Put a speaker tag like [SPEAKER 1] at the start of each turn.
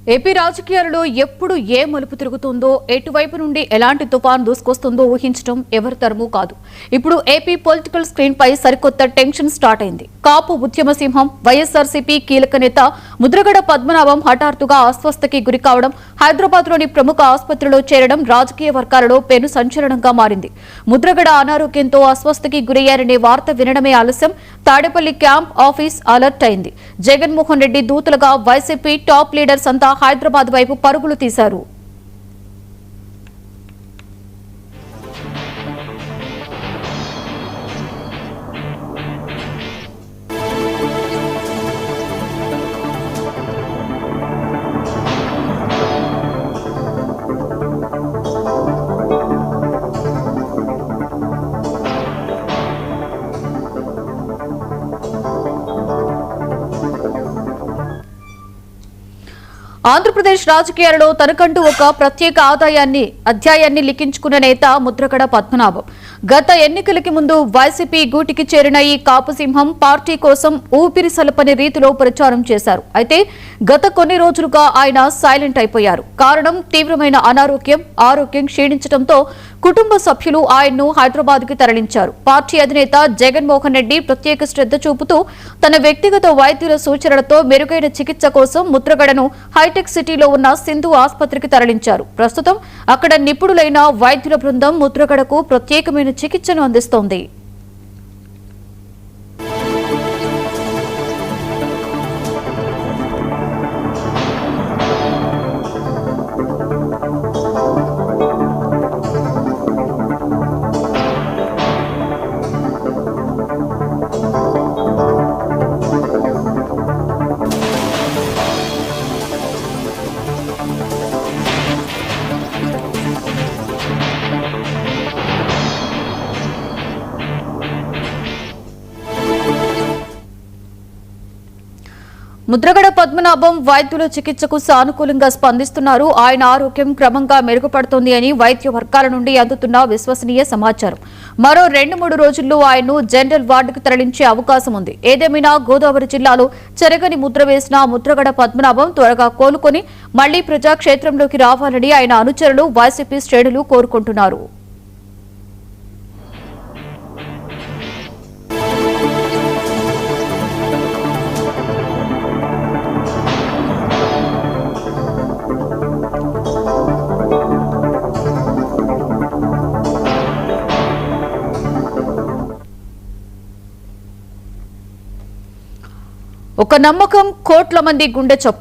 [SPEAKER 1] AP రాజకీయాలలో ఎప్పుడు ఏ మలుపు తిరుగుతుందో, ఎటువైపు నుండి ఎలాంటి తుఫాన్ దూసుకొస్తుందో ఊహించడం ఎవరి తరమూ కాదు. ఇప్పుడు ఏపీ పొలిటికల్ స్క్రీన్ పై సరికొత్త టెన్షన్ స్టార్ట్ అయింది. కాపు ఉద్యమ సింహం వైఎస్ఆర్సీపీ కీలక నేత ముద్రగడ పద్మనాభం హఠాత్తుగా అస్వస్థకి గురి కావడం, హైదరాబాద్లోని ప్రముఖ ఆసుపత్రిలో చేరడం రాజకీయ వర్గాలలో పెను సంచలనంగా మారింది. ముద్రగడ అనారోగ్యంతో అస్వస్థకి గురయ్యారనే వార్త వినడమే ఆలస్యం. తాడేపల్లి క్యాంప్ ఆఫీస్ అలర్ట్ అయింది. జగన్మోహన్ రెడ్డి దూతలుగా వైసీపీ టాప్ లీడర్స్ అంతా హైదరాబాద్ వైపు పరుగులు తీశారు. ఆంధ్రప్రదేశ్ రాజకీయాలలో తనకంటూ ఒక ప్రత్యేక అధ్యాయాన్ని లిఖించుకున్న నేత ముద్రగడ పద్మనాభం. గత ఎన్నికలకి ముందు వైసీపీ గూటికి చేరిన ఈ కాపు సింహం పార్టీ కోసం ఊపిరి సలపని రీతిలో ప్రచారం చేశారు. అయితే గత కొన్ని రోజులుగా ఆయన సైలెంట్ అయిపోయారు. కారణం తీవ్రమైన ఆరోగ్యం క్షీణించడంతో కుటుంబ సభ్యులు ఆయన్ను హైదరాబాద్ కి తరలించారు. పార్టీ అధినేత జగన్మోహన్ రెడ్డి ప్రత్యేక శ్రద్ధ చూపుతూ తన వ్యక్తిగత వైద్యుల సూచనలతో మెరుగైన చికిత్స కోసం ముద్రగడను హైటెక్ సిటీలో ఉన్న సింధు ఆసుపత్రికి తరలించారు. ప్రస్తుతం అక్కడ నిపుణులైన వైద్యుల బృందం ముద్రగడకు ప్రత్యేకమైన చికిత్సను అందిస్తోంది. ముద్రగడ పద్మనాభం వైద్యుల చికిత్సకు సానుకూలంగా స్పందిస్తున్నారు. ఆయన ఆరోగ్యం క్రమంగా మెరుగుపడుతోంది అని వైద్య వర్గాల నుండి అందుతున్న విశ్వసనీయ సమాచారం. మరో 2-3 రోజుల్లో ఆయన్ను జనరల్ వార్డుకు తరలించే అవకాశం ఉంది. ఏదేమైనా గోదావరి జిల్లాలో చెరగని ముద్ర వేసిన ముద్రగడ పద్మనాభం త్వరగా కోలుకొని మళ్లీ ప్రజాక్షేత్రంలోకి రావాలని ఆయన అనుచరులు, వైసీపీ శ్రేణులు కోరుకుంటున్నారు. ఒక నమ్మకం, కోట్ల మంది గుండె చప్పుడు.